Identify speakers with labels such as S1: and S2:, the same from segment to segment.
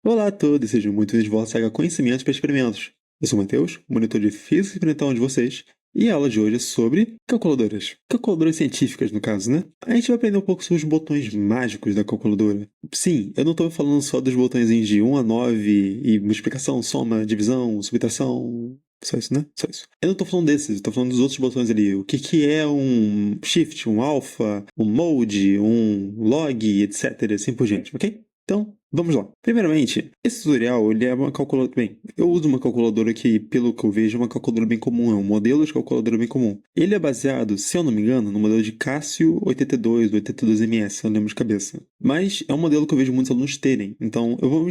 S1: Olá a todos, sejam muito bem-vindos de volta à saga Conhecimentos para Experimentos. Eu sou o Matheus, monitor de Física Experimental de vocês, e a aula de hoje é sobre calculadoras. Calculadoras científicas, no caso, né? A gente vai aprender um pouco sobre os botões mágicos da calculadora. Sim, eu não estou falando só dos botões de 1 a 9 e multiplicação, soma, divisão, subtração. Só isso, né? Só isso. Eu não tô falando desses, eu tô falando dos outros botões ali. O que é um shift, um alpha, um mode, um log, etc. Assim por diante, ok? Então, vamos lá. Primeiramente, esse tutorial, ele é uma calculadora... Bem, eu uso uma calculadora que, pelo que eu vejo, é uma calculadora bem comum. É um modelo de calculadora bem comum. Ele é baseado, se eu não me engano, no modelo de Casio 82, 82MS, se eu lembro de cabeça. Mas é um modelo que eu vejo muitos alunos terem. Então, eu vou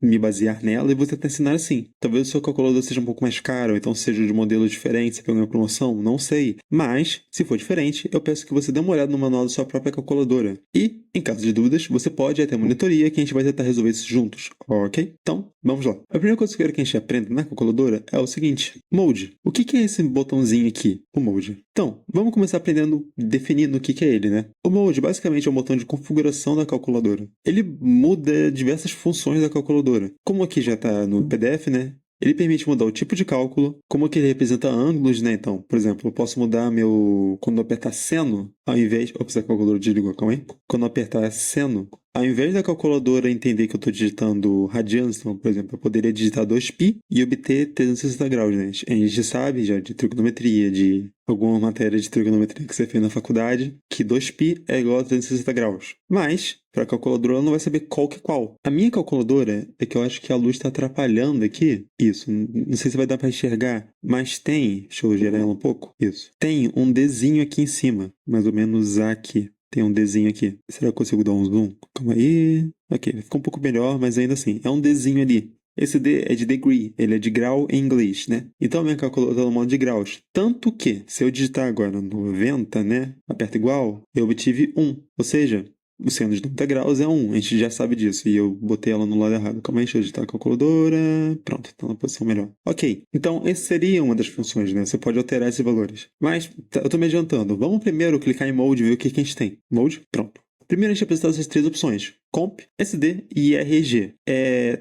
S1: me basear nela e vou tentar ensinar assim. Talvez o seu calculador seja um pouco mais caro, ou então seja de modelo diferente, você pegou uma promoção, não sei. Mas, se for diferente, eu peço que você dê uma olhada no manual da sua própria calculadora. E, em caso de dúvidas, você pode ir até a monitoria que a gente vai tentar resolver isso juntos, ok? Então, vamos lá. A primeira coisa que eu quero que a gente aprenda na calculadora é o seguinte: Mode. O que é esse botãozinho aqui? O Mode. Então, vamos começar aprendendo, definindo o que é ele, né? O Mode basicamente é um botão de configuração da calculadora. Ele muda diversas funções da calculadora. Como aqui já está no PDF, né? Ele permite mudar o tipo de cálculo, como que ele representa ângulos, né? Então, por exemplo, eu posso mudar meu... Quando eu apertar seno, ao invés... Ops, a calculadora desligou, calma aí. Quando eu apertar seno, ao invés da calculadora entender que eu estou digitando radianos, então, por exemplo, eu poderia digitar 2π e obter 360 graus, né? A gente sabe já de trigonometria, de alguma matéria de trigonometria que você fez na faculdade, que 2π é igual a 360 graus. Mas, para a calculadora, ela não vai saber qual que é qual. A minha calculadora é que eu acho que a luz está atrapalhando aqui. Isso, não sei se vai dar para enxergar, mas tem, deixa eu girar ela um pouco. Isso. Tem um Dzinho aqui em cima, mais ou menos aqui. Tem um Dzinho aqui. Será que eu consigo dar um zoom? Calma aí. Ok, ficou um pouco melhor, mas ainda assim. É um Dzinho ali. Esse D é de degree, ele é de grau em inglês, né? Então a minha calculadora está no modo de graus. Tanto que, se eu digitar agora 90, né? Aperta igual, eu obtive 1. Ou seja, o seno de 90 graus é 1. A gente já sabe disso. E eu botei ela no lado errado. Calma aí, deixa eu digitar a calculadora. Pronto, está na posição melhor. Ok, então essa seria uma das funções, né? Você pode alterar esses valores. Mas eu estou me adiantando. Vamos primeiro clicar em Mode e ver o que a gente tem. Mode, pronto. Primeiro a gente apresenta essas três opções: Comp, SD e RG.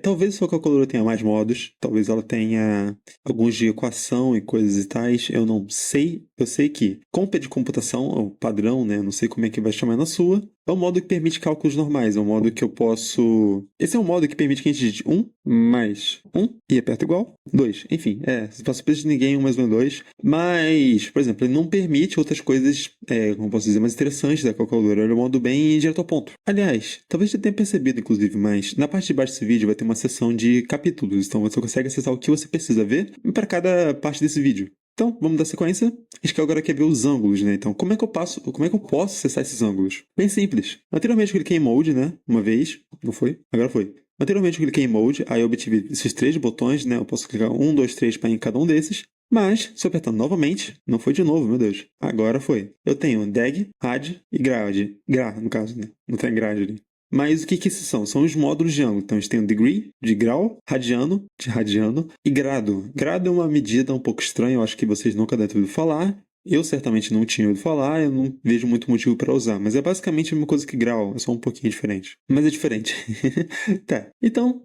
S1: Talvez a sua calculadora tenha mais modos, talvez ela tenha alguns de equação e coisas e tais, eu não sei. Eu sei que Comp é de computação, é o padrão, né? Não sei como é que vai chamar na sua. É um modo que permite cálculos normais, é um modo que eu posso... Esse é um modo que permite que a gente digite 1 mais 1 e aperta igual, 2. Enfim, se não precisa de ninguém, 1 mais 1 é 2. Mas, por exemplo, ele não permite outras coisas, como posso dizer, mais interessantes da calculadora. Ele é um modo bem direto ao ponto. Aliás, talvez você tenha percebido, inclusive, mas na parte de baixo desse vídeo vai ter uma seção de capítulos. Então você consegue acessar o que você precisa ver para cada parte desse vídeo. Então, vamos dar sequência. A gente agora quer ver os ângulos, né? Então, como é que eu posso acessar esses ângulos? Bem simples. Anteriormente eu cliquei em Mode, né? Uma vez. Não foi? Agora foi. Anteriormente eu cliquei em Mode, aí eu obtive esses três botões, né? Eu posso clicar 1, 2, 3 para ir em cada um desses. Mas, se eu apertar novamente, não foi de novo, meu Deus. Agora foi. Eu tenho DAG, RAD e GRAD. GRA, no caso, né? Não tem grade ali. Mas o que esses são? São os módulos de ângulo. Então, a gente tem o degree, de grau, radiano, de radiano, e grado. Grado é uma medida um pouco estranha, eu acho que vocês nunca devem ter ouvido falar. Eu certamente não tinha ouvido falar, eu não vejo muito motivo para usar. Mas é basicamente a mesma coisa que grau, é só um pouquinho diferente. Mas é diferente. Tá, então,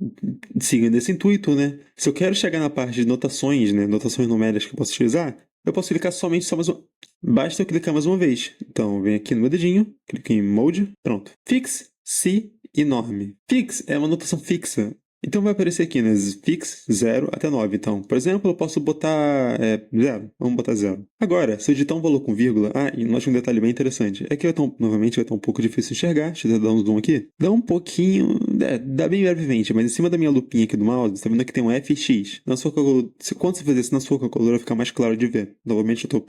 S1: seguindo esse intuito, né? Se eu quero chegar na parte de notações, né? Notações numéricas que eu posso utilizar, eu posso clicar somente só mais uma... Basta eu clicar mais uma vez. Então, eu venho aqui no meu dedinho, clico em Mode, pronto. Fix, Si e Norm. Fix é uma notação fixa. Então vai aparecer aqui, né? Fix 0 até 9. Então, por exemplo, eu posso botar 0. Vamos botar 0. Agora, se eu digitar um valor com vírgula... e note um detalhe bem interessante. É que novamente vai estar um pouco difícil de enxergar. Deixa eu dar um zoom aqui. Dá um pouquinho... dá bem brevemente, mas em cima da minha lupinha aqui do mouse, você tá vendo que tem um FX. Quando você fazer isso na sua calculadora, fica mais claro de ver. Novamente, eu tô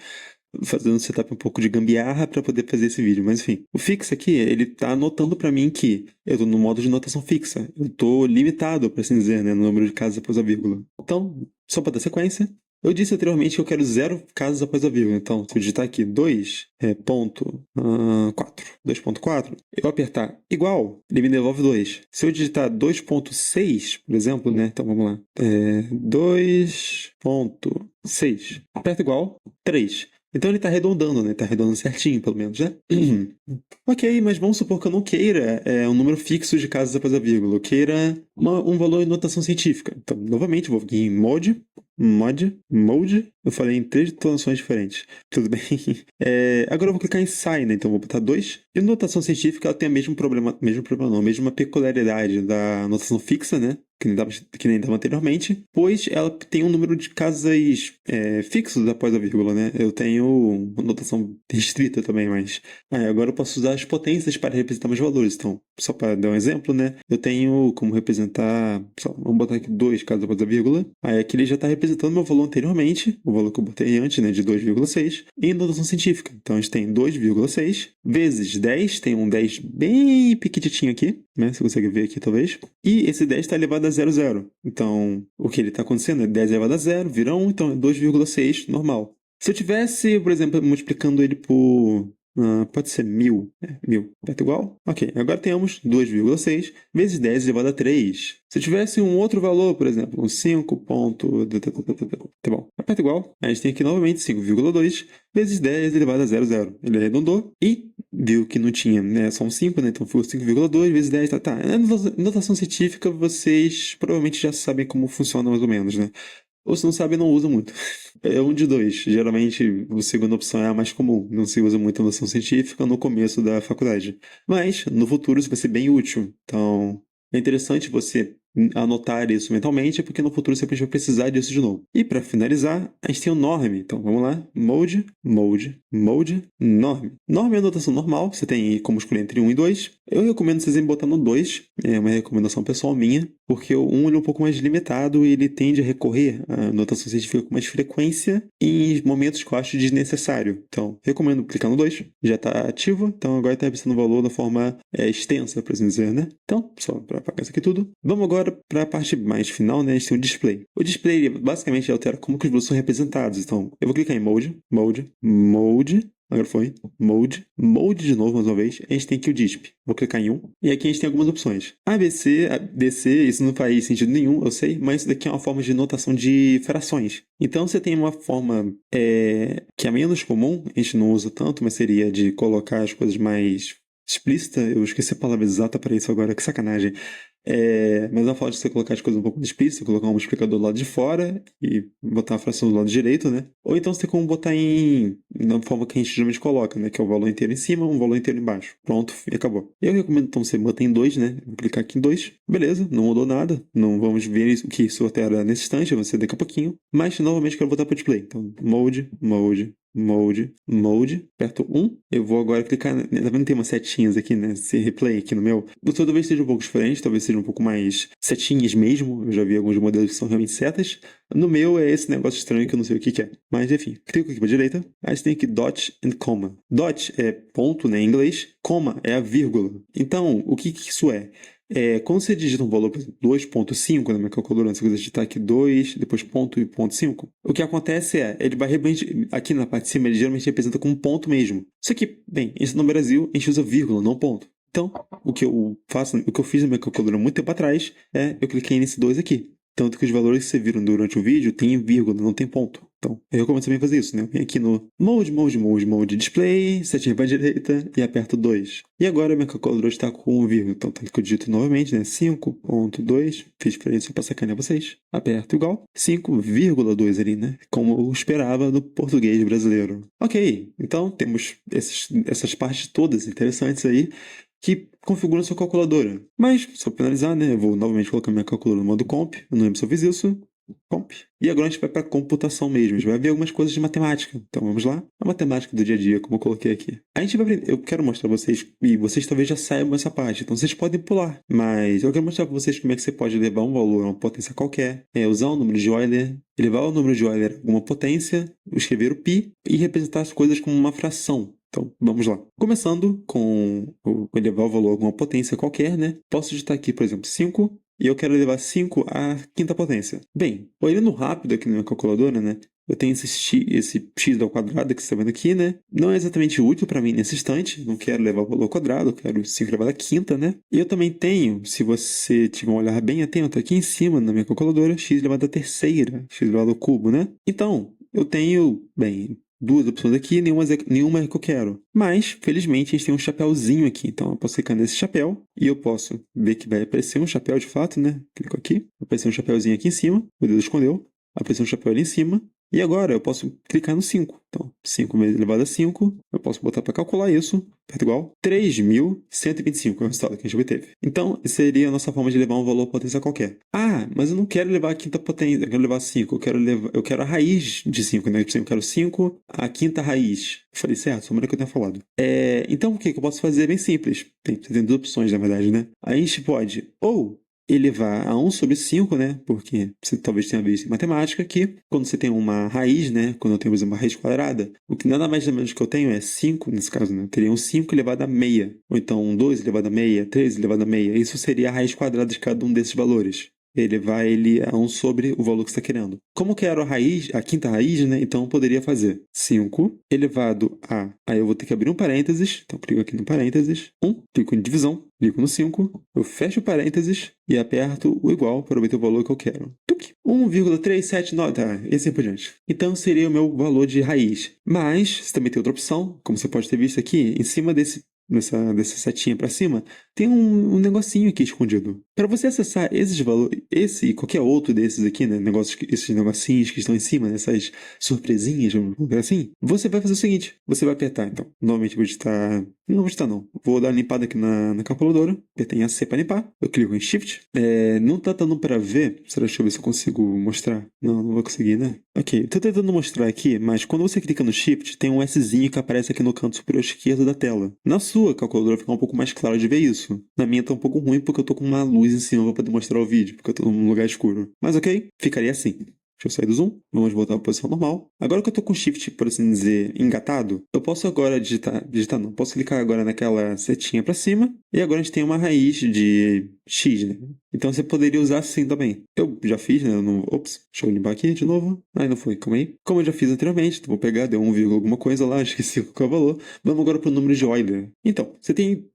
S1: fazendo um setup um pouco de gambiarra para poder fazer esse vídeo, mas enfim. O fix aqui, ele tá anotando para mim que eu tô no modo de notação fixa. Eu tô limitado, para assim dizer, né, no número de casas após a vírgula. Então, só para dar sequência, eu disse anteriormente que eu quero 0 casas após a vírgula. Então, se eu digitar aqui 2.4, eu apertar igual, ele me devolve 2. Se eu digitar 2.6, por exemplo, né? Então, vamos lá. 2.6. Aperta igual, 3. Então ele está arredondando, né? Está arredondando certinho, pelo menos, né? Ok, mas vamos supor que eu não queira um número fixo de casas após a vírgula. Eu queira um valor em notação científica. Então, novamente, vou aqui em mode. Eu falei em 3 notações diferentes. Tudo bem. Agora eu vou clicar em sign, né? Então eu vou botar 2. E notação científica ela tem o mesmo problema não, a mesma peculiaridade da notação fixa, né? Que nem dava anteriormente, pois ela tem um número de casas fixos após a vírgula, né? Eu tenho uma notação restrita também, mas agora eu posso usar as potências para representar meus valores. Então, só para dar um exemplo, né? Eu tenho como representar, vamos botar aqui 2 casas após a vírgula. Aí aqui ele já está representando meu valor anteriormente, o valor que eu botei antes, né? De 2,6, em notação científica. Então a gente tem 2,6 vezes 10, tem um 10 bem pequititinho aqui, né? Você consegue ver aqui talvez. E esse 10 está elevado a 0,0. Então, o que ele está acontecendo é 10 elevado a 0, vira 1, então é 2,6 normal. Se eu tivesse, por exemplo, multiplicando ele por... pode ser 1000. 1000. Perto igual? Ok. Agora temos 2,6 vezes 10 elevado a 3. Se eu tivesse um outro valor, por exemplo, um 5 ponto... Tá bom. Aperta igual. A gente tem aqui novamente 5,2 vezes 10 elevado a 0,0. Ele arredondou e viu que não tinha, né? Só um 5, né? Então foi 5,2 vezes 10, tá. Na notação científica, vocês provavelmente já sabem como funciona mais ou menos, né? Ou se não sabe, não usa muito. É um de dois. Geralmente, a segunda opção é a mais comum. Não se usa muito a noção científica no começo da faculdade. Mas, no futuro, isso vai ser bem útil. Então, é interessante você anotar isso mentalmente, porque no futuro você vai precisar disso de novo. E para finalizar, a gente tem o norm. Então, vamos lá. Mode, norm. Norm é a notação normal. Você tem como escolher entre 1 e 2. Eu recomendo vocês botar no 2. É uma recomendação pessoal minha, porque o 1 ele é um pouco mais limitado e ele tende a recorrer à notação científica com mais frequência em momentos que eu acho desnecessário. Então, recomendo clicar no 2. Já está ativo, então agora está representando o valor da forma extensa, por assim dizer, né? Então, só para apagar isso aqui tudo. Vamos agora para a parte mais final, né? A gente tem o display. O display, basicamente, altera como que os valores são representados. Então, eu vou clicar em Mode. Agora foi. Mode de novo, mais uma vez. A gente tem aqui o DISP. Vou clicar em 1. E aqui a gente tem algumas opções. ABC, DC, isso não faz sentido nenhum, eu sei, mas isso daqui é uma forma de notação de frações. Então você tem uma forma que é menos comum, a gente não usa tanto, mas seria de colocar as coisas mais explícita. Eu esqueci a palavra exata para isso agora, que sacanagem. Mas na forma de você colocar as coisas um pouco mais explícitas, colocar um multiplicador do lado de fora e botar a fração do lado direito, né? Ou então você tem como botar na forma que a gente geralmente coloca, né? Que é o valor inteiro em cima, um valor inteiro embaixo. Pronto, e acabou. Eu recomendo então você botar em 2, né? Vou clicar aqui em 2. Beleza, não mudou nada. Não vamos ver o que isso altera nesse instante, vai ser daqui a pouquinho. Mas novamente quero botar para o display. Então, Mode, aperto 1. Eu vou agora clicar, tá vendo? Tem umas setinhas aqui, né? Esse replay aqui no meu. Talvez seja um pouco diferente, talvez seja um pouco mais setinhas mesmo. Eu já vi alguns modelos que são realmente setas. No meu é esse negócio estranho que eu não sei o que é. Mas enfim, clico aqui para direita. Aí você tem aqui dot and comma. Dot é ponto, né, em inglês. Comma é a vírgula. Então, o que isso é? Quando você digita um valor, por exemplo, 2.5 na minha calculadora, se você digitar aqui 2, depois ponto e ponto 5, o que acontece ele vai aqui na parte de cima, ele geralmente representa com um ponto mesmo. Só que, bem, isso no Brasil, a gente usa vírgula, não ponto. Então, o que eu fiz na minha calculadora muito tempo atrás, eu cliquei nesse 2 aqui. Tanto que os valores que você viram durante o vídeo tem vírgula, não tem ponto. Então, eu recomendo também fazer isso, né? Eu venho aqui no Mode Display, setinha para a direita e aperto 2. E agora minha calculadora está com um vírgula. Então, tá que eu digito novamente, né? 5.2. Fiz para isso para sacanear vocês. Aperto igual. 5,2 ali, né? Como eu esperava no português brasileiro. Ok, então temos essas partes todas interessantes aí que configura sua calculadora. Mas, só para finalizar, né? Eu vou novamente colocar minha calculadora no modo comp. Eu não lembro se eu fiz isso. Comp. E agora a gente vai para a computação mesmo. A gente vai ver algumas coisas de matemática. Então vamos lá. A matemática do dia a dia, como eu coloquei aqui. A gente vai aprender. Eu quero mostrar para vocês, e vocês talvez já saibam essa parte, então vocês podem pular. Mas eu quero mostrar para vocês como é que você pode levar um valor a uma potência qualquer, usar o número de Euler, elevar o número de Euler a alguma potência, escrever o π e representar as coisas como uma fração. Então, vamos lá. Começando com elevar o valor a alguma potência qualquer, né? Posso digitar aqui, por exemplo, 5, e eu quero elevar 5 à quinta potência. Bem, olhando rápido aqui na minha calculadora, né? Eu tenho esse x ao quadrado que você está vendo aqui, né? Não é exatamente útil para mim nesse instante. Não quero levar o valor ao quadrado, eu quero 5 elevado à quinta, né? E eu também tenho, se você tiver um olhar bem atento aqui em cima na minha calculadora, x elevado à terceira, x elevado ao cubo, né? Então, eu tenho, bem, duas opções aqui, nenhuma é que eu quero. Mas, felizmente, a gente tem um chapéuzinho aqui. Então, eu posso clicar nesse chapéu e eu posso ver que vai aparecer um chapéu de fato, né? Clico aqui, vai aparecer um chapéuzinho aqui em cima, o dedo escondeu, apareceu um chapéu ali em cima. E agora eu posso clicar no 5. Então, 5 vezes elevado a 5, eu posso botar para calcular isso, perto igual, 3.125 é o resultado que a gente obteve. Então, essa seria a nossa forma de levar um valor potencial qualquer. Ah, mas eu não quero levar a quinta potência, eu quero levar 5, eu quero a raiz de 5, né? Eu quero 5, a quinta raiz. Falei certo? Só maneira que eu tenha falado. Então, o que eu posso fazer? É bem simples. Você tem duas opções, na verdade, né? A gente pode ou elevar a 1 sobre 5, né? Porque você talvez tenha visto em matemática que quando você tem uma raiz, né? Quando eu tenho, por exemplo, uma raiz quadrada, o que nada mais nada menos que eu tenho é 5, nesse caso, né? Eu teria um 5 elevado a meia. Ou então um 2 elevado a meia, 3 elevado a meia. Isso seria a raiz quadrada de cada um desses valores. Elevar ele a 1 sobre o valor que você está querendo. Como eu quero a quinta raiz, né? Então eu poderia fazer 5 elevado a... Aí eu vou ter que abrir um parênteses. Então eu clico aqui no parênteses. 1, clico em divisão, clico no 5, eu fecho o parênteses e aperto o igual para obter o valor que eu quero. 1,379, tá, e assim por diante. Então seria o meu valor de raiz. Mas você também tem outra opção, como você pode ter visto aqui, em cima dessa setinha para cima, tem um negocinho aqui escondido. Para você acessar esses valores, esse e qualquer outro desses aqui, né, esses negocinhos que estão em cima, essas surpresinhas, vamos dizer assim, você vai fazer o seguinte, você vai apertar, então, normalmente vou digitar, não vou digitar não, vou dar uma limpada aqui na calculadora, apertei em AC para limpar, eu clico em Shift, não tá dando para ver, deixa eu ver se eu consigo mostrar, não vou conseguir, né? Ok, tô tentando mostrar aqui, mas quando você clica no Shift, tem um Szinho que aparece aqui no canto superior esquerdo da tela. Na sua calculadora fica um pouco mais claro de ver isso. Na minha tá um pouco ruim porque eu tô com uma luz em cima para poder mostrar o vídeo, porque eu tô num lugar escuro. Mas ok, ficaria assim. Deixa eu sair do zoom, vamos voltar à posição normal. Agora que eu tô com o Shift, por assim dizer, engatado, eu posso agora digitar não, posso clicar agora naquela setinha para cima, e agora a gente tem uma raiz de X, né? Então você poderia usar assim também. Eu já fiz, né? Ops, deixa eu limpar aqui de novo. Não foi, calma aí. Como eu já fiz anteriormente, então vou pegar, deu 1, alguma coisa lá, esqueci qual é o valor. Vamos agora pro número de Euler. Então, você tem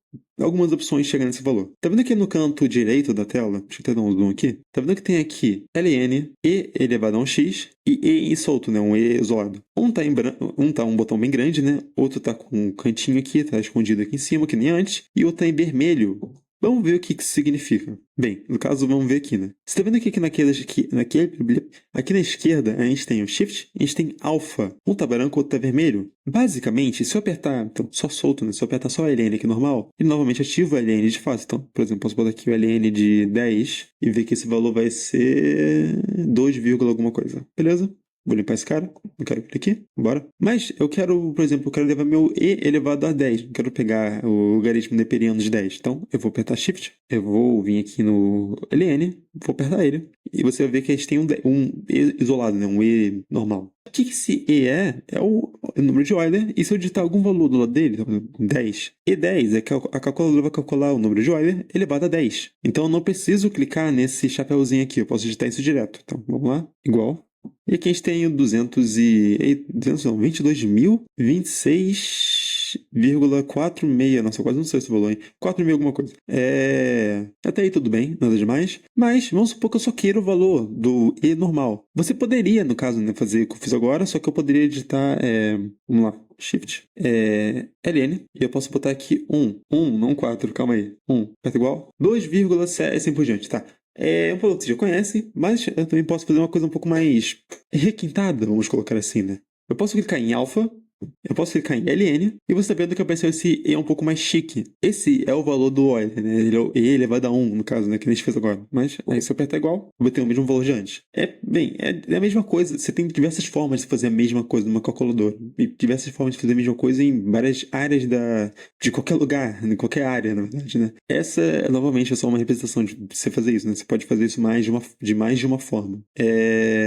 S1: algumas opções chegando nesse valor. Tá vendo aqui no canto direito da tela? Deixa eu até dar um zoom aqui. Tá vendo que tem aqui ln, e elevado a um x, e solto, né? Um e isolado. Um tá um botão bem grande, né? Outro tá com um cantinho aqui, tá escondido aqui em cima, que nem antes. E outro tá em vermelho. Vamos ver o que isso significa. Bem, no caso, vamos ver aqui, né? Você tá vendo aqui aqui na esquerda, a gente tem o Shift, a gente tem Alpha. Um tá branco, outro tá vermelho. Basicamente, se eu apertar, então, só solto, né? Se eu apertar só o LN aqui normal, ele novamente ativa o LN de fato. Então, por exemplo, posso botar aqui o LN de 10 e ver que esse valor vai ser 2, alguma coisa. Beleza? Vou limpar esse cara, não quero ele aqui, bora. Mas eu quero, por exemplo, eu quero levar meu E elevado a 10. Não quero pegar o logaritmo neperiano de 10. Então, eu vou apertar Shift, eu vou vir aqui no LN, vou apertar ele. E você vai ver que a gente tem um E isolado, né? Um E normal. O que esse E é? É o número de Euler. E se eu digitar algum valor do lado dele, 10, E10 é que a calculadora vai calcular o número de Euler elevado a 10. Então, eu não preciso clicar nesse chapéuzinho aqui, eu posso digitar isso direto. Então, vamos lá, igual. E aqui a gente tem o 22.026,46. Nossa, eu quase não sei esse valor, hein? 4.000 alguma coisa. Até aí tudo bem, nada demais. Mas vamos supor que eu só queira o valor do E normal. Você poderia, no caso, né, fazer o que eu fiz agora, só que eu poderia digitar, vamos lá, Shift, LN, e eu posso botar aqui 1, não 4, calma aí, 1, aperta igual, 2,7, assim por diante, tá? É um valor que você já conhece, mas eu também posso fazer uma coisa um pouco mais requintada, vamos colocar assim, né? Eu posso clicar em alfa, eu posso clicar em LN, e você está vendo que apareceu esse E um pouco mais chique. Esse é o valor do Euler, né? Ele é o E elevado a 1, no caso, né? Que a gente fez agora. Mas aí se eu apertar igual, vai ter o mesmo valor de antes. É a mesma coisa. Você tem diversas formas de fazer a mesma coisa numa calculadora. E diversas formas de fazer a mesma coisa em várias áreas de qualquer lugar, em qualquer área, na verdade, né? Essa, novamente, é só uma representação de você fazer isso, né? Você pode fazer isso de mais de uma forma.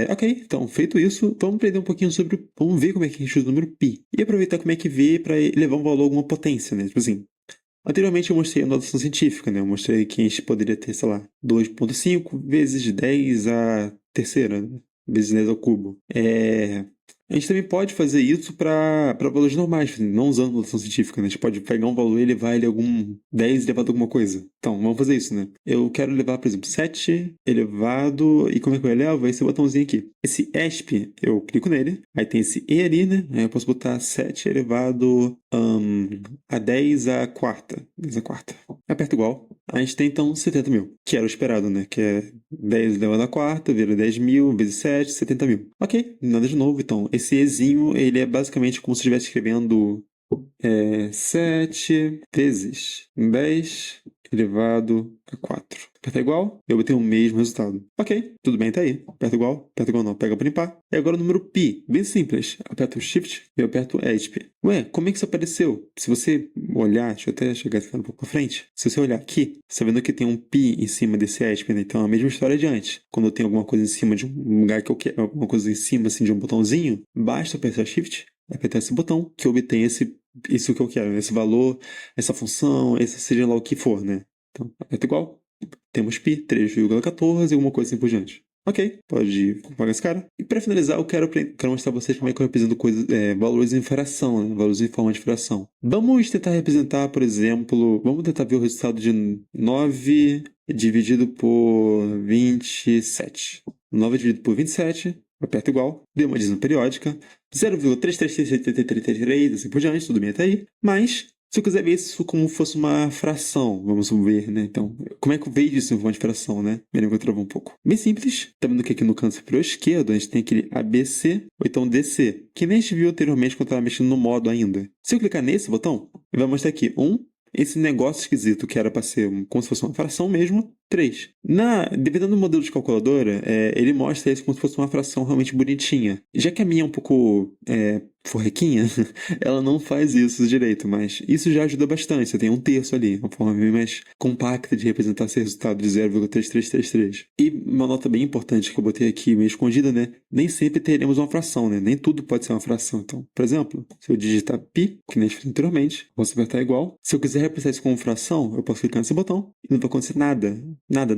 S1: Ok, então, feito isso, vamos aprender um pouquinho sobre... Vamos ver como é que a gente usa o número π. E aproveitar como é que vê para levar um valor a alguma potência, né? Tipo assim, anteriormente eu mostrei a notação científica, né? Eu mostrei que a gente poderia ter, sei lá, 2,5 vezes 10 à terceira, né? Vezes 10 ao cubo. A gente também pode fazer isso para valores normais, não usando notação científica, né? A gente pode pegar um valor e levar ele a algum 10 elevado a alguma coisa. Então, vamos fazer isso, né? Eu quero levar, por exemplo, 7 elevado... E como é que eu elevo? Esse botãozinho aqui. Esse ESP, eu clico nele. Aí tem esse E ali, né? Aí eu posso botar 7 elevado a 10 a quarta. 10 a quarta. Aperto igual. A gente tem, então, 70 mil. Que era o esperado, né? Que é 10 elevado a quarta, vira 10 mil, vezes 7, 70 mil. Ok, nada de novo. Então, esse Ezinho, ele é basicamente como se estivesse escrevendo 7 vezes 10 elevado a 4. Aperta igual, eu obtenho o mesmo resultado. Ok, tudo bem, tá aí. Aperta igual não, pega para limpar. E agora o número pi, bem simples. Aperta o Shift e eu aperto o ESP. Ué, como é que isso apareceu? Se você olhar, deixa eu até chegar um pouco pra frente. Se você olhar aqui, você tá vendo que tem um pi em cima desse ESP, né? Então é a mesma história de antes. Quando eu tenho alguma coisa em cima de um lugar que eu quero, alguma coisa em cima assim de um botãozinho, basta apertar Shift, apertar esse botão, que obtém isso que eu quero, esse valor, essa função, esse seja lá o que for, né? Então, aperta igual. Temos pi 3,14 e alguma coisa assim por diante. Ok, pode pagar esse cara. E para finalizar, eu quero mostrar pra vocês como é que eu represento valores em fração, né? Valores em forma de fração. Vamos tentar representar, por exemplo, vamos tentar ver o resultado de 9 dividido por 27. 9 dividido por 27, aperto igual, deu uma divisão periódica, 0,33333, assim por diante, tudo bem até aí. Mas, se eu quiser ver isso como fosse uma fração, vamos ver, né? Então, como é que eu vejo isso em forma de fração, né? Me lembro que eu travou um pouco. Bem simples. Tá vendo que aqui no canto superior esquerdo a gente tem aquele ABC, ou então DC, que nem a gente viu anteriormente quando estava mexendo no modo ainda. Se eu clicar nesse botão, ele vai mostrar aqui esse negócio esquisito que era para ser como se fosse uma fração mesmo, 3. Dependendo do modelo de calculadora, ele mostra isso como se fosse uma fração realmente bonitinha. Já que a minha é um pouco forrequinha, ela não faz isso direito, mas isso já ajuda bastante. Você tem um terço ali, uma forma bem mais compacta de representar esse resultado de 0,3333. E uma nota bem importante que eu botei aqui, meio escondida, né? Nem sempre teremos uma fração, né? Nem tudo pode ser uma fração. Então, por exemplo, se eu digitar pi, que nem a gente fez anteriormente, posso apertar igual. Se eu quiser representar isso como fração, eu posso clicar nesse botão e não vai acontecer nada. Nada.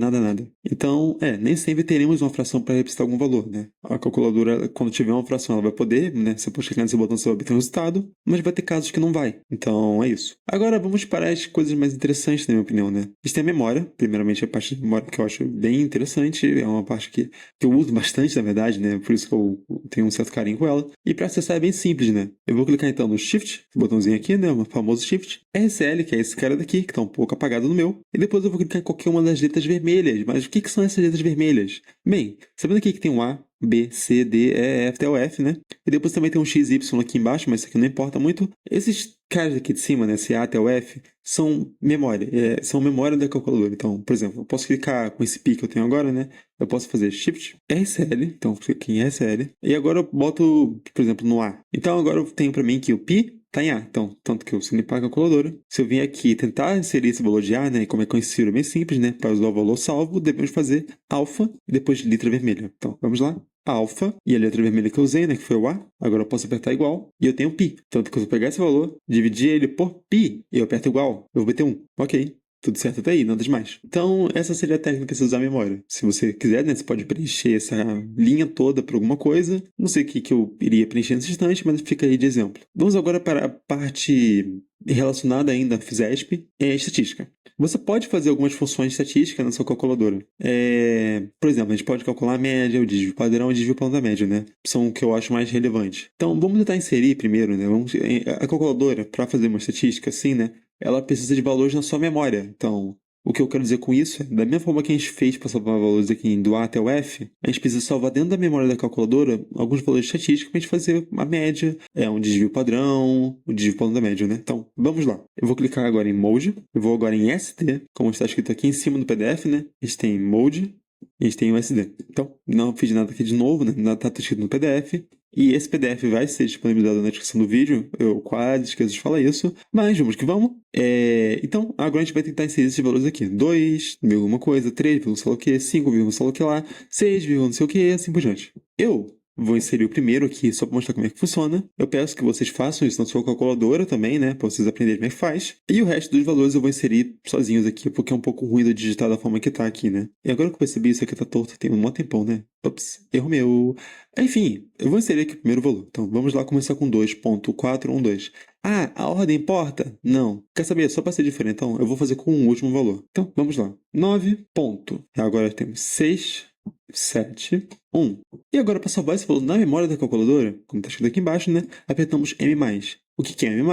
S1: Então, nem sempre teremos uma fração para representar algum valor, né? A calculadora, quando tiver uma fração, ela vai poder, né? Você pode clicar nesse botão, você vai obter um resultado, mas vai ter casos que não vai. Então, é isso. Agora, vamos para as coisas mais interessantes, na minha opinião, né? A gente tem a memória. Primeiramente, a parte de memória que eu acho bem interessante. É uma parte que eu uso bastante, na verdade, né? Por isso que eu tenho um certo carinho com ela. E para acessar é bem simples, né? Eu vou clicar, então, no Shift, esse botãozinho aqui, né? O famoso Shift. RCL, que é esse cara daqui, que está um pouco apagado no meu. E depois eu vou clicar em qualquer uma das letras vermelhas. Mas o que são essas letras vermelhas? Bem, sabendo aqui que tem um A, B, C, D, E, F até o F, né? E depois também tem um X, Y aqui embaixo, mas isso aqui não importa muito. Esses caras aqui de cima, né? Esse A até o F, são memória. São memória da calculadora. Então, por exemplo, eu posso clicar com esse pi que eu tenho agora, né? Eu posso fazer Shift, RCL. Então, clico aqui em RCL. E agora eu boto, por exemplo, no A. Então, agora eu tenho para mim que o pi tá em A. Então, tanto que eu se limpar a calculadora. Se eu vim aqui tentar inserir esse valor de A, né? E como é que eu insiro? É bem simples, né? Para usar o valor salvo, devemos fazer alfa e depois letra vermelha. Então, vamos lá. Alfa e a letra vermelha que eu usei, né? Que foi o A. Agora eu posso apertar igual e eu tenho pi. Tanto que se eu pegar esse valor, dividir ele por pi e eu aperto igual, eu vou ter 1. Ok. Tudo certo até aí, nada demais. Então, essa seria a técnica de usar a memória. Se você quiser, né, você pode preencher essa linha toda por alguma coisa. Não sei o que eu iria preencher nesse instante, mas fica aí de exemplo. Vamos agora para a parte relacionada ainda à FISESP, estatística. Você pode fazer algumas funções de estatística na sua calculadora. Por exemplo, a gente pode calcular a média, o desvio padrão e o desvio plano da média, né? São o que eu acho mais relevante. Então, vamos tentar inserir primeiro, né? A calculadora, para fazer uma estatística assim, né? Ela precisa de valores na sua memória. Então, o que eu quero dizer com isso é, da mesma forma que a gente fez para salvar valores aqui do A até o F, a gente precisa salvar dentro da memória da calculadora alguns valores estatísticos para a gente fazer a média, um desvio padrão, o desvio plano da média, né? Então, vamos lá. Eu vou clicar agora em Mode, eu vou agora em SD, como está escrito aqui em cima do PDF, né? A gente tem Mode e a gente tem o SD. Então, não fiz nada aqui de novo, né? Nada está escrito no PDF. E esse PDF vai ser disponibilizado na descrição do vídeo. Eu quase esqueço de falar isso. Mas vamos que vamos. Então, agora a gente vai tentar inserir esses valores aqui. 2, alguma coisa, 3, sei lá o que, 5, sei lá o que lá, 6, não sei o que, assim por diante. Eu Vou inserir o primeiro aqui só para mostrar como é que funciona. Eu peço que vocês façam isso na sua calculadora também, né? Para vocês aprenderem como é que faz. E o resto dos valores eu vou inserir sozinhos aqui, porque é um pouco ruim de digitar da forma que tá aqui, né? E agora que eu percebi, isso aqui tá torto tem um mó tempão, né? Ops, erro meu. Enfim, eu vou inserir aqui o primeiro valor. Então, vamos lá começar com 2.412. Ah, a ordem importa? Não. Quer saber? Só para ser diferente, então, eu vou fazer com o último valor. Então, vamos lá. 9 ponto. Agora temos 6, 7, 1. E agora, para salvar esse valor na memória da calculadora, como está escrito aqui embaixo, né? Apertamos M+. O que é M+?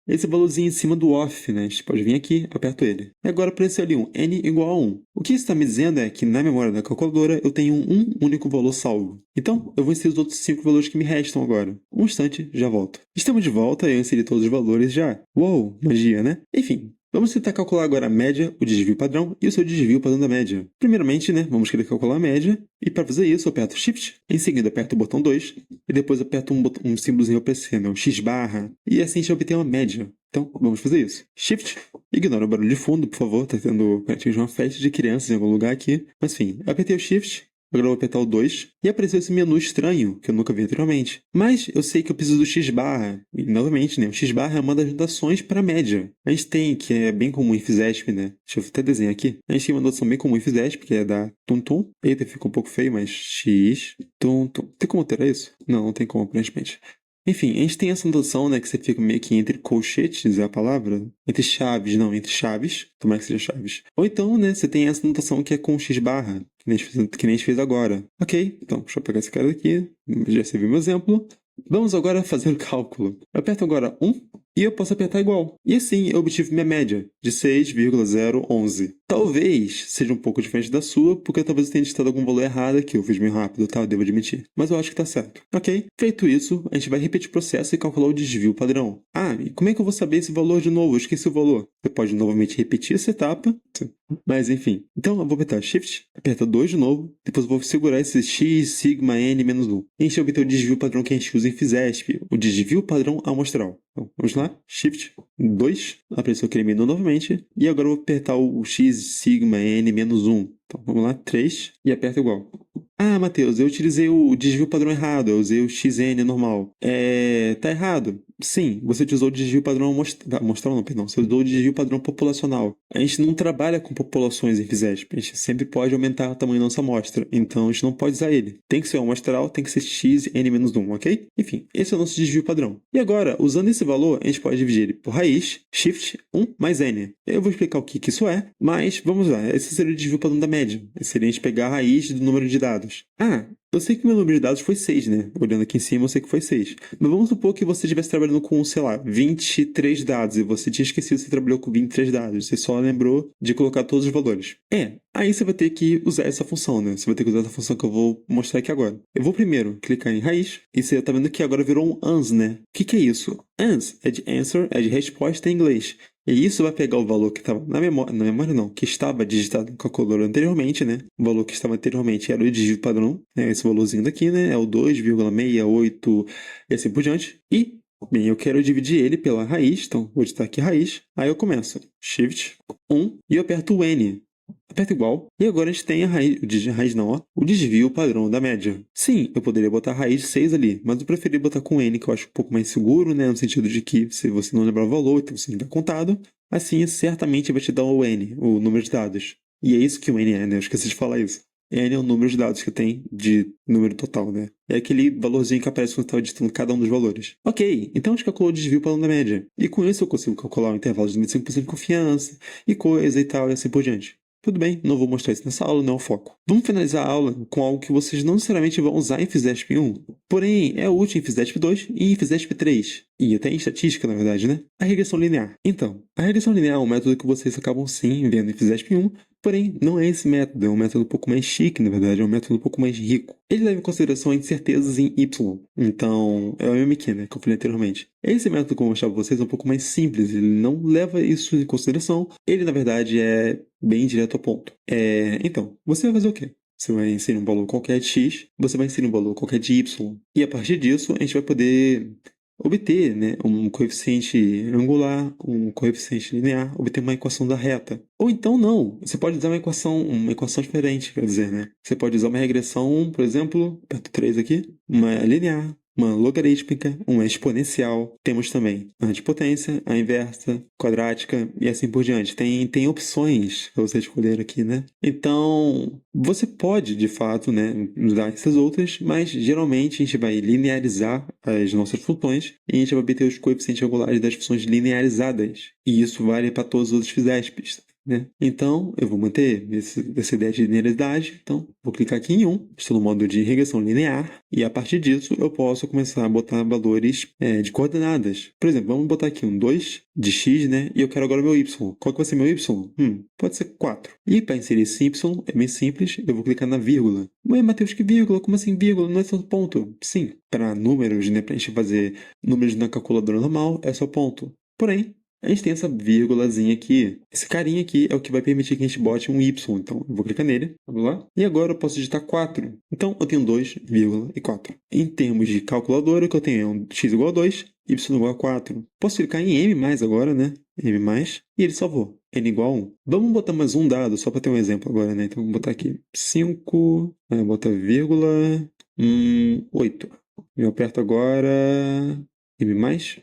S1: Esse valorzinho em cima do off, né? A gente pode vir aqui, aperto ele. E agora apareceu ali um n igual a 1. O que isso está me dizendo é que na memória da calculadora eu tenho um único valor salvo. Então, eu vou inserir os outros 5 valores que me restam agora. Um instante, já volto. Estamos de volta e eu inseri todos os valores já. Uou, magia, né? Enfim. Vamos tentar calcular agora a média, o desvio padrão e o seu desvio padrão da média. Primeiramente, né, vamos querer calcular a média. E para fazer isso, eu aperto Shift, em seguida aperto o botão 2 e depois aperto um símbolozinho OPC, né, um X barra. E assim a gente obtém uma média. Então, vamos fazer isso. Shift, ignora o barulho de fundo, por favor, tá tendo praticamente uma festa de crianças em algum lugar aqui. Mas enfim, apertei o Shift. Agora eu vou apertar o 2 e apareceu esse menu estranho que eu nunca vi anteriormente. Mas eu sei que eu preciso do X barra. E novamente, né? O X barra é uma das notações para a média. A gente tem, que é bem comum em Fizesp, né? Deixa eu até desenhar aqui. A gente tem uma notação bem comum em Fizesp, que é da tum-tum. Eita, ficou um pouco feio, mas X, tum-tum. Tem como alterar isso? Não tem como, aparentemente. Enfim, a gente tem essa notação, né, que você fica meio que entre colchetes, é a palavra? Entre chaves, não, entre chaves. Tomara que seja chaves. Ou então, né, você tem essa notação que é com X barra, que nem a gente fez agora. Ok, então, deixa eu pegar esse cara daqui, já serviu meu exemplo. Vamos agora fazer o cálculo. Eu aperto agora 1 e eu posso apertar igual. E assim eu obtive minha média de 6,011. Talvez seja um pouco diferente da sua, porque talvez eu tenha digitado algum valor errado aqui. Eu fiz meio rápido, tá? Eu devo admitir. Mas eu acho que tá certo. Ok? Feito isso, a gente vai repetir o processo e calcular o desvio padrão. Ah, e como é que eu vou saber esse valor de novo? Eu esqueci o valor. Você pode novamente repetir essa etapa. Mas enfim. Então eu vou apertar Shift, aperta 2 de novo, depois eu vou segurar esse X, sigma, n, menos 1. E a gente vai obter o desvio padrão que a gente usa em Fizesp, o desvio padrão amostral. Então, vamos lá, Shift 2, apareceu aquele menu novamente, e agora eu vou apertar o X, sigma, n, menos 1. Então vamos lá, 3, e aperta igual. Ah, Matheus, eu utilizei o desvio padrão errado, eu usei o XN normal. Tá errado. Sim, você utilizou o desvio padrão amostral, não, perdão. Você usou o desvio padrão populacional. A gente não trabalha com populações em Fizesp. A gente sempre pode aumentar o tamanho da nossa amostra. Então, a gente não pode usar ele. Tem que ser amostral, tem que ser XN-1, ok? Enfim, esse é o nosso desvio padrão. E agora, usando esse valor, a gente pode dividir ele por raiz, Shift, 1 mais N. Eu vou explicar o que isso é, mas vamos lá. Esse seria o desvio padrão da média. Esse seria a gente pegar a raiz do número de dados. Ah, eu sei que meu número de dados foi 6, né? Olhando aqui em cima, eu sei que foi 6. Mas vamos supor que você estivesse trabalhando com, sei lá, 23 dados e você tinha esquecido que você trabalhou com 23 dados. Você só lembrou de colocar todos os valores. Aí você vai ter que usar essa função, né? Você vai ter que usar essa função que eu vou mostrar aqui agora. Eu vou primeiro clicar em raiz e você tá vendo que agora virou um ANS, né? O que é isso? ANS é de answer, é de resposta em inglês. E isso vai pegar o valor que estava na memória não, que estava digitado no calculador anteriormente, né? O valor que estava anteriormente era o desvio padrão, né? Esse valorzinho daqui, né? É o 2,68 e assim por diante. E, bem, eu quero dividir ele pela raiz, então vou digitar aqui raiz. Aí eu começo Shift 1 e eu aperto o N. Aperta igual. E agora a gente tem a raiz não, ó, o desvio padrão da média. Sim, eu poderia botar a raiz de 6 ali, mas eu preferi botar com N, que eu acho um pouco mais seguro, né? No sentido de que se você não lembrar o valor, então você não está contado, assim certamente vai te dar o N, o número de dados. E é isso que o N é, né? Eu esqueci de falar isso. N é o número de dados que tem de número total, né? É aquele valorzinho que aparece quando você está digitando cada um dos valores. Ok, então a gente calculou o desvio padrão da média. E com isso eu consigo calcular o intervalo de 95% de confiança, e coisa e tal, e assim por diante. Tudo bem, não vou mostrar isso nessa aula, não é o foco. Vamos finalizar a aula com algo que vocês não necessariamente vão usar em Fizesp 1, porém é útil em Fizesp 2 e em Fizesp 3, e até em estatística, na verdade, né? A regressão linear. Então, a regressão linear é um método que vocês acabam sim vendo em Fizesp 1, porém não é esse método, é um método um pouco mais chique, na verdade, é um método um pouco mais rico. Ele leva em consideração incertezas em Y, então é o MQ, né, que eu falei anteriormente. Esse método que eu vou mostrar para vocês é um pouco mais simples, ele não leva isso em consideração, ele na verdade é bem direto ao ponto. Então, você vai fazer o quê? Você vai inserir um valor qualquer de x, você vai inserir um valor qualquer de y, e a partir disso a gente vai poder obter, né, um coeficiente angular, um coeficiente linear, obter uma equação da reta. Ou então não, você pode usar uma equação diferente, quer dizer, né? Você pode usar uma regressão, por exemplo, aperto 3 aqui, uma linear, uma logarítmica, uma exponencial. Temos também a antipotência, a inversa, quadrática e assim por diante. Tem opções para você escolher aqui, né? Então, você pode, de fato, né, usar essas outras, mas geralmente a gente vai linearizar as nossas funções e a gente vai obter os coeficientes angulares das funções linearizadas. E isso vale para todos os outros FISESPs. Né? Então, eu vou manter essa ideia de linearidade. Então, vou clicar aqui em 1, estou no modo de regressão linear, e a partir disso eu posso começar a botar valores de coordenadas. Por exemplo, vamos botar aqui um 2 de x, né? E eu quero agora o meu y. Qual que vai ser meu y? Pode ser 4. E para inserir esse y, é bem simples, eu vou clicar na vírgula. Ué, Matheus, que vírgula? Como assim vírgula? Não é só ponto? Sim, para números, né? Para a gente fazer números na calculadora normal, é só ponto. Porém, a gente tem essa vírgulazinha aqui. Esse carinha aqui é o que vai permitir que a gente bote um Y. Então, eu vou clicar nele. Vamos lá. E agora eu posso digitar 4. Então, eu tenho 2,4. Em termos de calculadora, o que eu tenho é um x igual a 2, y igual a 4. Posso clicar em M+, agora, né? M+, e ele salvou. N igual a 1. Vamos botar mais um dado, só para ter um exemplo agora, né? Então, vamos botar aqui 5, botar vírgula, 8. Eu aperto agora M+,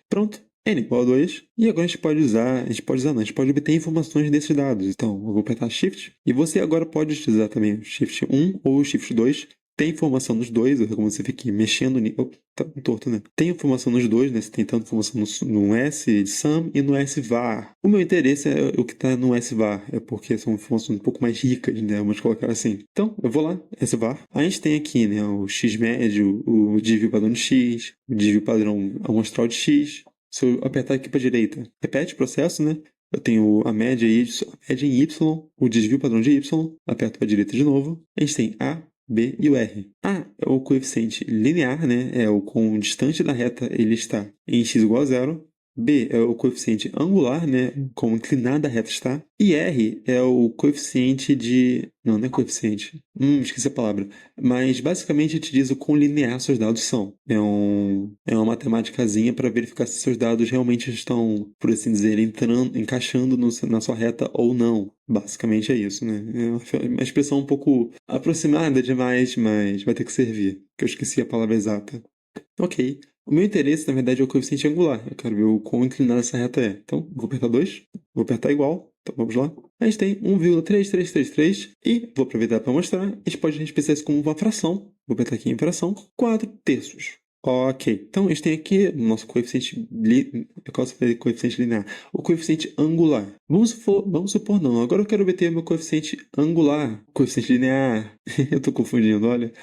S1: pronto. N igual a 2, e agora a gente pode obter informações desses dados. Então, eu vou apertar Shift, e você agora pode utilizar também o Shift 1 ou o Shift 2. Tem informação nos dois, eu recomendo você fique mexendo tá torto, né? Tem informação nos dois, né? Você tem tanto informação no S de sum e no S var. O meu interesse é o que está no S var, é porque são informações um pouco mais ricas, né? Vamos colocar assim. Então, eu vou lá, S var. A gente tem aqui, né? O X médio, o desvio padrão de X, o desvio padrão amostral de X. Se eu apertar aqui para a direita, repete o processo, né? Eu tenho a média em Y, o desvio padrão de Y, aperto para a direita de novo. A gente tem A, B e o R. A é o coeficiente linear, né? É o quão distante da reta ele está em x igual a 0. B é o coeficiente angular, né? Como inclinada a reta está. E R é o coeficiente de... Não é coeficiente. Esqueci a palavra. Mas basicamente te diz o quão linear seus dados são. É uma matemáticazinha para verificar se seus dados realmente estão, por assim dizer, encaixando na sua reta ou não. Basicamente é isso, né? É uma expressão um pouco aproximada demais, mas vai ter que servir. Que eu esqueci a palavra exata. Ok. O meu interesse, na verdade, é o coeficiente angular. Eu quero ver o quão inclinada essa reta é. Então, vou apertar 2. Vou apertar igual. Então, vamos lá. A gente tem 1,3333 e, vou aproveitar para mostrar, a gente pode representar isso como uma fração. Vou apertar aqui em fração. 4/3. Ok. Então, a gente tem aqui o nosso coeficiente linear. O coeficiente angular. Vamos supor não. Agora eu quero obter meu coeficiente angular. Coeficiente linear. Eu estou confundindo, olha.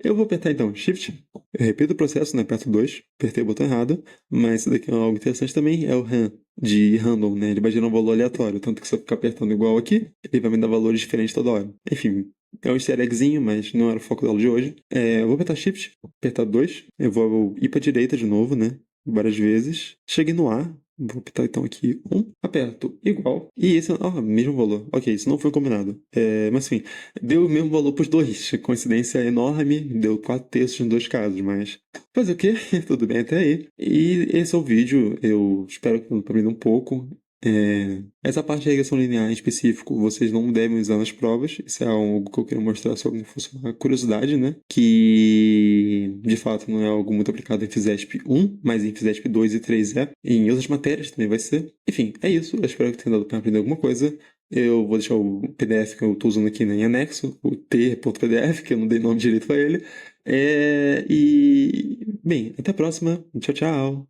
S1: Eu vou apertar então Shift, eu repito o processo, né? Aperto 2, apertei o botão errado, mas isso daqui é algo interessante também, é o RAM, de random, né? Ele vai gerar um valor aleatório, tanto que se eu ficar apertando igual aqui, ele vai me dar valores diferentes toda hora. Enfim, é um easter eggzinho, mas não era o foco da aula de hoje. Eu vou apertar Shift, apertar 2, eu vou ir para a direita de novo, né? Várias vezes. Cheguei no A, vou apertar então aqui 1, aperto igual, e esse, mesmo valor. Ok, isso não foi combinado. Mas enfim, deu o mesmo valor para os dois. Coincidência enorme, deu 4/3 nos dois casos, mas fazer o quê? Tudo bem até aí. E esse é o vídeo, eu espero que eu aprenda um pouco. Essa parte de regressão linear em específico, vocês não devem usar nas provas. Isso é algo que eu quero mostrar só como fosse uma curiosidade, né? Que, de fato, não é algo muito aplicado em FISESP 1, mas em FISESP 2 e 3 é. E em outras matérias também vai ser. Enfim, é isso. Eu espero que tenha dado para aprender alguma coisa. Eu vou deixar o PDF que eu estou usando aqui em anexo, o t.pdf, que eu não dei nome direito para ele. Bem, até a próxima. Tchau, tchau.